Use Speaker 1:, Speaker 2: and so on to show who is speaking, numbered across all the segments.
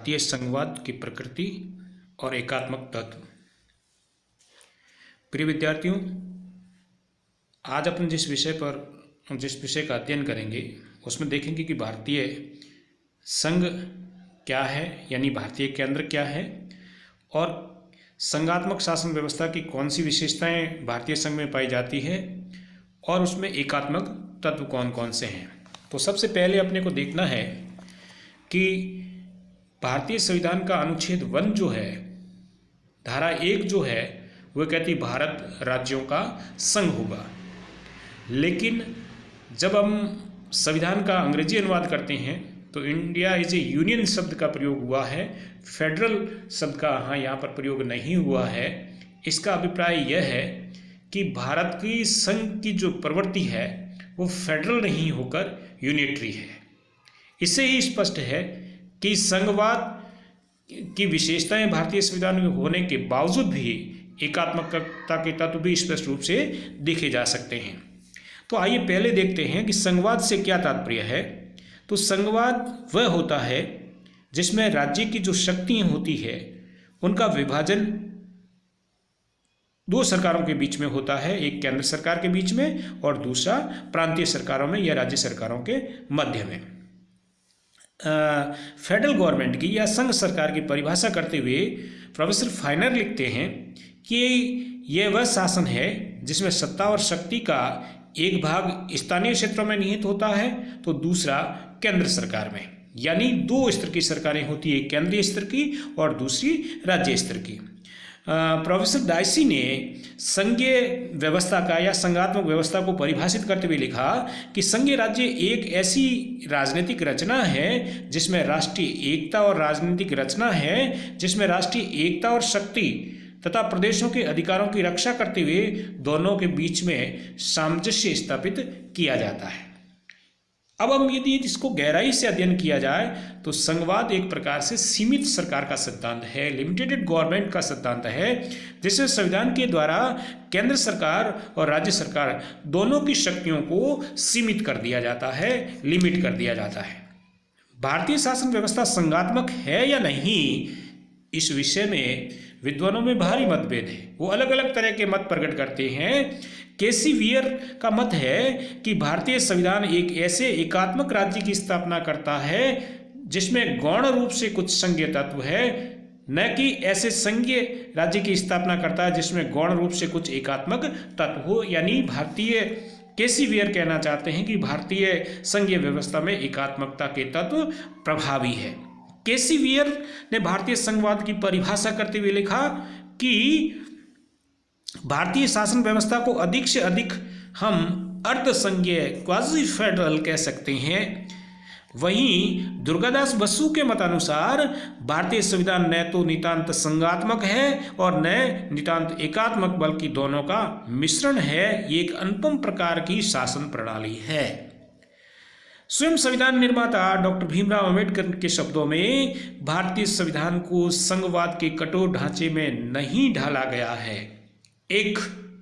Speaker 1: भारतीय संघवाद की प्रकृति और एकात्मक तत्व। प्रिय विद्यार्थियों, आज अपन जिस विषय का अध्ययन करेंगे उसमें देखेंगे कि भारतीय संघ क्या है, यानी भारतीय केंद्र क्या है, और संघात्मक शासन व्यवस्था की कौन सी विशेषताएं भारतीय संघ में पाई जाती है, और उसमें एकात्मक तत्व कौन कौन से हैं। तो सबसे पहले अपने को देखना है कि भारतीय संविधान का अनुच्छेद 1 जो है, धारा 1 जो है, वह कहती भारत राज्यों का संघ होगा। लेकिन जब हम संविधान का अंग्रेजी अनुवाद करते हैं तो इंडिया इज ए यूनियन शब्द का प्रयोग हुआ है, फेडरल शब्द का यहाँ पर प्रयोग नहीं हुआ है। इसका अभिप्राय यह है कि भारत की संघ की जो प्रवृत्ति है वो फेडरल नहीं होकर यूनिटरी है। इससे ही स्पष्ट है कि संघवाद की विशेषताएं भारतीय संविधान में होने के बावजूद भी एकात्मकता के तत्व भी स्पष्ट रूप से देखे जा सकते हैं। तो आइए पहले देखते हैं कि संघवाद से क्या तात्पर्य है। तो संघवाद वह होता है जिसमें राज्य की जो शक्तियां होती है उनका विभाजन दो सरकारों के बीच में होता है, एक केंद्र सरकार के बीच में और दूसरा प्रांतीय सरकारों में या राज्य सरकारों के मध्य में। फेडरल गवर्नमेंट की या संघ सरकार की परिभाषा करते हुए प्रोफेसर फाइनर लिखते हैं कि यह वह शासन है जिसमें सत्ता और शक्ति का एक भाग स्थानीय क्षेत्रों में निहित होता है तो दूसरा केंद्र सरकार में, यानी दो स्तर की सरकारें होती है, केंद्रीय स्तर की और दूसरी राज्य स्तर की। प्रोफेसर डायसी ने संघीय व्यवस्था का या संघात्मक व्यवस्था को परिभाषित करते हुए लिखा कि संघीय राज्य एक ऐसी राजनीतिक रचना है जिसमें राष्ट्रीय एकता और राजनीतिक रचना है जिसमें राष्ट्रीय एकता और शक्ति तथा प्रदेशों के अधिकारों की रक्षा करते हुए दोनों के बीच में सामंजस्य स्थापित किया जाता है। अब हम यदि इसको गहराई से अध्ययन किया जाए तो संघवाद एक प्रकार से सीमित सरकार का सिद्धांत है, लिमिटेड गवर्नमेंट का सिद्धांत है, जिससे संविधान के द्वारा केंद्र सरकार और राज्य सरकार दोनों की शक्तियों को सीमित कर दिया जाता है, लिमिट कर दिया जाता है। भारतीय शासन व्यवस्था संघात्मक है या नहीं, इस विषय में विद्वानों में भारी मतभेद है। वो अलग अलग तरह के मत प्रकट करते हैं। केसी वियर का मत है कि भारतीय संविधान एक ऐसे एकात्मक राज्य की स्थापना करता है जिसमें गौण रूप से कुछ संघीय तत्व है, न कि ऐसे संघीय राज्य की स्थापना करता है जिसमें गौण रूप से कुछ एकात्मक तत्व हो। यानी केसी वियर कहना चाहते हैं कि भारतीय संघीय व्यवस्था में एकात्मकता के तत्व प्रभावी है। केसी वियर ने भारतीय संघवाद की परिभाषा करते हुए लिखा कि भारतीय शासन व्यवस्था को अधिक से अधिक हम अर्ध संघीय क्वाजी फेडरल कह सकते हैं। वहीं दुर्गादास बसु के मतानुसार भारतीय संविधान न तो नितांत संघात्मक है और न नितांत एकात्मक, बल्कि दोनों का मिश्रण है। ये एक अनुपम प्रकार की शासन प्रणाली है। स्वयं संविधान निर्माता डॉक्टर भीमराव अंबेडकर के शब्दों में भारतीय संविधान को संघवाद के कठोर ढांचे में नहीं ढाला गया है। एक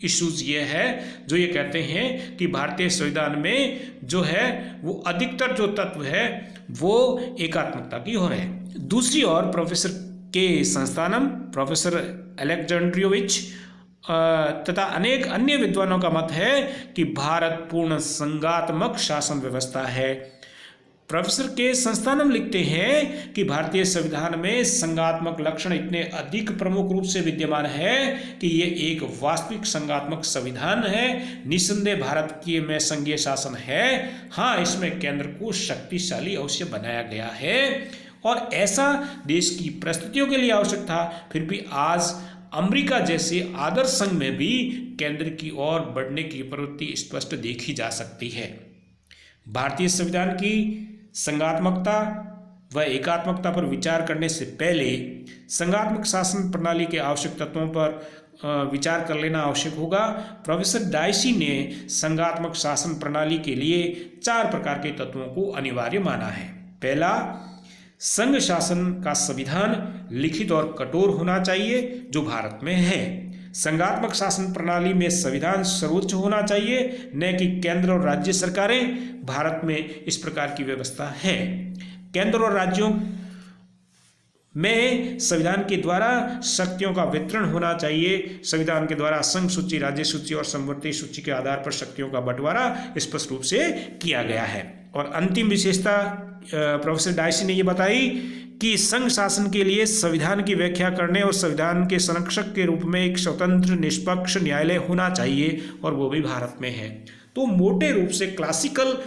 Speaker 1: इश्यूज ये है जो ये कहते हैं कि भारतीय संविधान में जो है वो अधिकतर जो तत्व है वो एकात्मकता की ओर है। दूसरी ओर प्रोफेसर के संस्थानम, प्रोफेसर अलेक्जेंड्रियोविच तथा अनेक अन्य विद्वानों का मत है कि भारत पूर्ण संघात्मक शासन व्यवस्था है। प्रोफेसर के संस्थानम लिखते हैं कि भारतीय संविधान में संघात्मक लक्षण इतने अधिक प्रमुख रूप से विद्यमान है कि ये एक वास्तविक संघात्मक संविधान है। निस्संदेह भारत की में संघीय शासन है। हाँ, इसमें केंद्र को शक्तिशाली अवश्य बनाया गया है और ऐसा देश की परिस्थितियों के लिए आवश्यक था। फिर भी आज अमेरिका जैसे आदर्श संघ में भी केंद्र की ओर बढ़ने की प्रवृत्ति स्पष्ट देखी जा सकती है। भारतीय संविधान की संघात्मकता व एकात्मकता पर विचार करने से पहले संघात्मक शासन प्रणाली के आवश्यक तत्वों पर विचार कर लेना आवश्यक होगा। प्रोफेसर डायसी ने संघात्मक शासन प्रणाली के लिए 4 प्रकार के तत्वों को अनिवार्य माना है। पहला, संघ शासन का संविधान लिखित और कठोर होना चाहिए जो भारत में है। संघात्मक शासन प्रणाली में संविधान सर्वोच्च होना चाहिए, न कि केंद्र और राज्य सरकारें। भारत में इस प्रकार की व्यवस्था है। केंद्र और राज्यों में संविधान के द्वारा शक्तियों का वितरण होना चाहिए। संविधान के द्वारा संघ सूची, राज्य सूची और समवर्ती सूची के आधार पर शक्तियों का बंटवारा स्पष्ट रूप से किया गया है। और अंतिम विशेषता प्रोफेसर डायसी ने ये बताई कि संघ शासन के लिए संविधान की व्याख्या करने और संविधान के संरक्षक के रूप में एक स्वतंत्र निष्पक्ष न्यायालय होना चाहिए, और वो भी भारत में है। तो मोटे रूप से क्लासिकल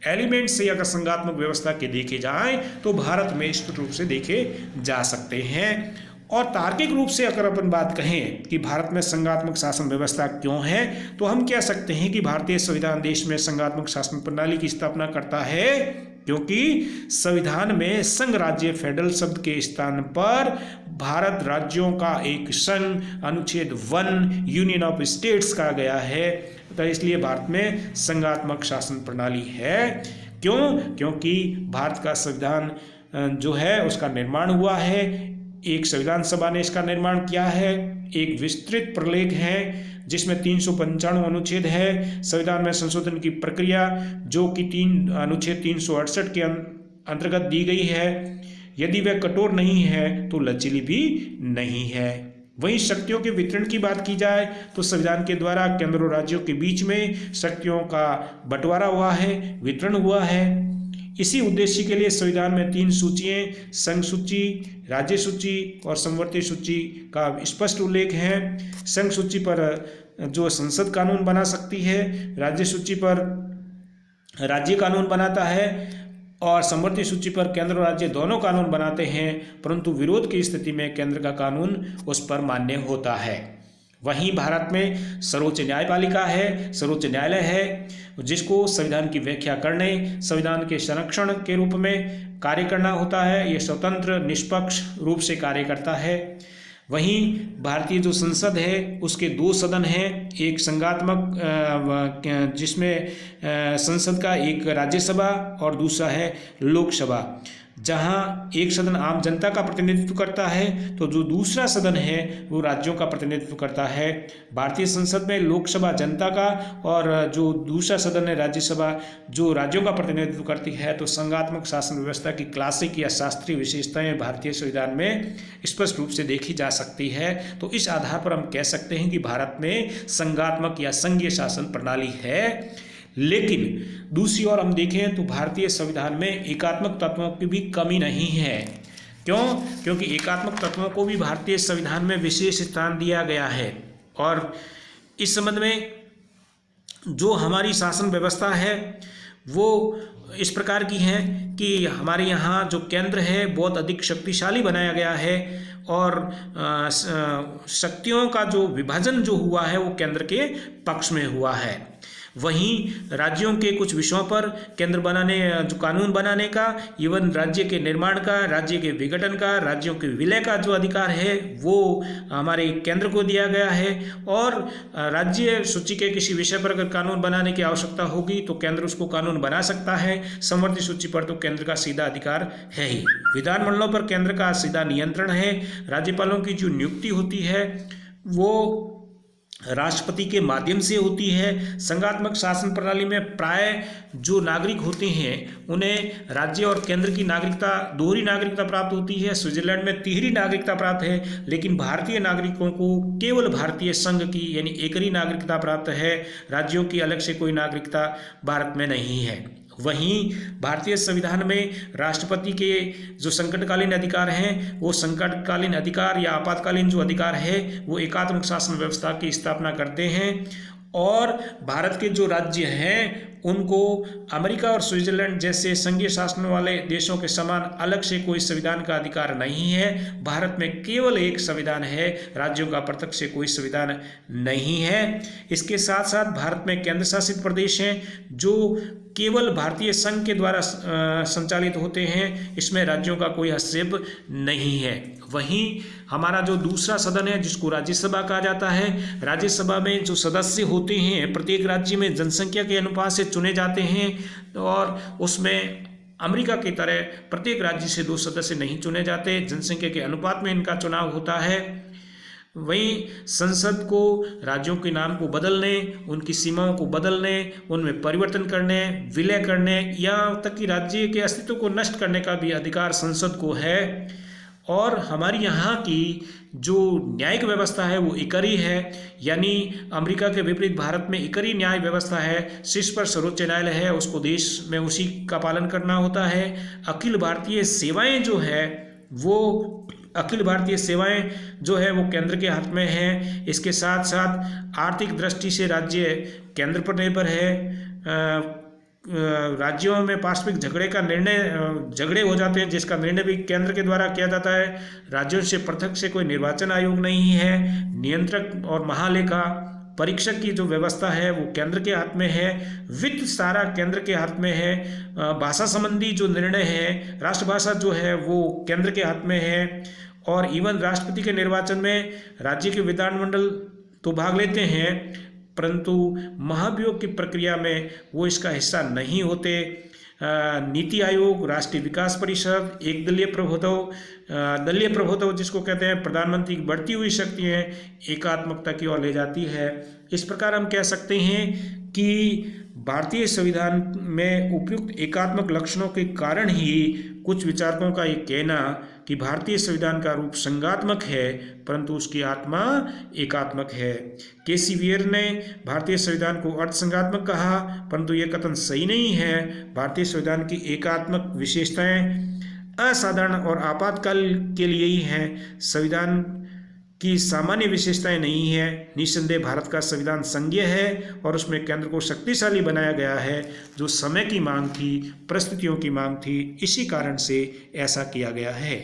Speaker 1: एलिमेंट्स या संघात्मक व्यवस्था के देखे जाएं तो भारत में स्पष्ट रूप से देखे जा सकते हैं। और तार्किक रूप से अगर अपन बात कहें कि भारत में संघात्मक शासन व्यवस्था क्यों है, तो हम कह सकते हैं कि भारतीय संविधान देश में संघात्मक शासन प्रणाली की स्थापना करता है, क्योंकि संविधान में संघ राज्य फेडरल शब्द के स्थान पर भारत राज्यों का एक संघ, अनुच्छेद 1 यूनियन ऑफ स्टेट्स कहा गया है। तो इसलिए भारत में संघात्मक शासन प्रणाली है। क्यों? क्योंकि भारत का संविधान जो है उसका निर्माण हुआ है, एक संविधान सभा ने इसका निर्माण किया है, एक विस्तृत प्रलेख है जिसमें 395 अनुच्छेद है। संविधान में संशोधन की प्रक्रिया जो कि अनुच्छेद 368 के अंतर्गत दी गई है, यदि वह कठोर नहीं है तो लचीली भी नहीं है। वहीं शक्तियों के वितरण की बात की जाए तो संविधान के द्वारा केंद्र और राज्यों के बीच में शक्तियों का बंटवारा हुआ है, वितरण हुआ है। इसी उद्देश्य के लिए संविधान में 3 सूचियाँ, संघ सूची, राज्य सूची और समवर्ती सूची का स्पष्ट उल्लेख है। संघ सूची पर जो संसद कानून बना सकती है, राज्य सूची पर राज्य कानून बनाता है, और समवर्ती सूची पर केंद्र और राज्य दोनों कानून बनाते हैं, परंतु विरोध की स्थिति में केंद्र का कानून उस पर मान्य होता है। वहीं भारत में सर्वोच्च न्यायपालिका है, सर्वोच्च न्यायालय है, जिसको संविधान की व्याख्या करने, संविधान के संरक्षण के रूप में कार्य करना होता है। ये स्वतंत्र निष्पक्ष रूप से कार्य करता है। वहीं भारतीय जो संसद है उसके 2 सदन हैं, एक संघात्मक जिसमें संसद का एक राज्यसभा और दूसरा है लोकसभा, जहां एक सदन आम जनता का प्रतिनिधित्व करता है तो जो दूसरा सदन है वो राज्यों का प्रतिनिधित्व करता है। भारतीय संसद में लोकसभा जनता का और जो दूसरा सदन है राज्यसभा जो राज्यों का प्रतिनिधित्व करती है। तो संघात्मक शासन व्यवस्था की क्लासिक या शास्त्रीय विशेषताएं भारतीय संविधान में स्पष्ट रूप से देखी जा सकती है। तो इस आधार पर हम कह सकते हैं कि भारत में संघात्मक या संघीय शासन प्रणाली है। लेकिन दूसरी ओर हम देखें तो भारतीय संविधान में एकात्मक तत्वों की भी कमी नहीं है। क्यों? क्योंकि एकात्मक तत्वों को भी भारतीय संविधान में विशेष स्थान दिया गया है। और इस संबंध में जो हमारी शासन व्यवस्था है वो इस प्रकार की है कि हमारे यहाँ जो केंद्र है बहुत अधिक शक्तिशाली बनाया गया है, और शक्तियों का जो विभाजन जो हुआ है वो केंद्र के पक्ष में हुआ है। वहीं राज्यों के कुछ विषयों पर केंद्र बनाने, जो कानून बनाने का, इवन राज्य के निर्माण का, राज्य के विघटन का, राज्यों के विलय का जो अधिकार है वो हमारे केंद्र को दिया गया है। और राज्य सूची के किसी विषय पर अगर कानून बनाने की आवश्यकता होगी तो केंद्र उसको कानून बना सकता है। समवर्ती सूची पर तो केंद्र का सीधा अधिकार है ही। विधानमंडलों पर केंद्र का सीधा नियंत्रण है। राज्यपालों की जो नियुक्ति होती है वो राष्ट्रपति के माध्यम से होती है। संघात्मक शासन प्रणाली में प्राय जो नागरिक होते हैं उन्हें राज्य और केंद्र की नागरिकता, दोहरी नागरिकता प्राप्त होती है। स्विट्जरलैंड में तिहरी नागरिकता प्राप्त है, लेकिन भारतीय नागरिकों को केवल भारतीय संघ की यानी एकरी नागरिकता प्राप्त है। राज्यों की अलग से कोई नागरिकता भारत में नहीं है। वहीं भारतीय संविधान में राष्ट्रपति के जो संकटकालीन अधिकार हैं वो संकटकालीन अधिकार या आपातकालीन जो अधिकार है वो एकात्मक शासन व्यवस्था की स्थापना करते हैं। और भारत के जो राज्य हैं उनको अमेरिका और स्विट्जरलैंड जैसे संघीय शासन वाले देशों के समान अलग से कोई संविधान का अधिकार नहीं है। भारत में केवल एक संविधान है, राज्यों का पृथक से कोई संविधान नहीं है। इसके साथ साथ भारत में केंद्र शासित प्रदेश हैं जो केवल भारतीय संघ के द्वारा संचालित होते हैं, इसमें राज्यों का कोई हस्तक्षेप नहीं है। वहीं हमारा जो दूसरा सदन है जिसको राज्यसभा कहा जाता है, राज्यसभा में जो सदस्य होते हैं प्रत्येक राज्य में जनसंख्या के अनुपात से चुने जाते हैं, और उसमें अमेरिका की तरह प्रत्येक राज्य से 2 सदस्य नहीं चुने जाते, जनसंख्या के अनुपात में इनका चुनाव होता है। वहीं संसद को राज्यों के नाम को बदलने, उनकी सीमाओं को बदलने, उनमें परिवर्तन करने, विलय करने या तक कि राज्य के अस्तित्व को नष्ट करने का भी अधिकार संसद को है। और हमारी यहाँ की जो न्यायिक व्यवस्था है वो एकरी है, यानी अमेरिका के विपरीत भारत में एकरी न्याय व्यवस्था है। शीर्ष पर सर्वोच्च न्यायालय है, उसको देश में उसी का पालन करना होता है। अखिल भारतीय सेवाएं जो है वो अखिल भारतीय सेवाएं जो है वो केंद्र के हाथ में है। इसके साथ साथ आर्थिक दृष्टि से राज्य केंद्र पर निर्भर है। राज्यों में पारस्परिक झगड़े हो जाते हैं, जिसका निर्णय भी केंद्र के द्वारा किया जाता है। राज्यों से पृथक से कोई निर्वाचन आयोग नहीं है। नियंत्रक और महालेखा परीक्षक की जो व्यवस्था है वो केंद्र के हाथ में है। वित्त सारा केंद्र के हाथ में है। भाषा संबंधी जो निर्णय है, राष्ट्रभाषा जो है वो केंद्र के हाथ में है। और इवन राष्ट्रपति के निर्वाचन में राज्य के विधानमंडल तो भाग लेते हैं, परंतु महाभियोग की प्रक्रिया में वो इसका हिस्सा नहीं होते। नीति आयोग, राष्ट्रीय विकास परिषद, एक दलीय प्रभुत्व जिसको कहते हैं, प्रधानमंत्री की बढ़ती हुई शक्तियाँ एकात्मकता की ओर ले जाती है। इस प्रकार हम कह सकते हैं कि भारतीय संविधान में उपयुक्त एकात्मक लक्षणों के कारण ही कुछ विचारकों का ये कहना कि भारतीय संविधान का रूप संघात्मक है परंतु उसकी आत्मा एकात्मक है। केसी वियर ने भारतीय संविधान को अर्थसंघात्मक कहा, परंतु यह कथन सही नहीं है। भारतीय संविधान की एकात्मक विशेषताएं असाधारण और आपातकाल के लिए ही हैं, संविधान की सामान्य विशेषताएं नहीं है। निस्संदेह भारत का संविधान संघीय है और उसमें केंद्र को शक्तिशाली बनाया गया है, जो समय की मांग थी, परिस्थितियों की मांग थी, इसी कारण से ऐसा किया गया है।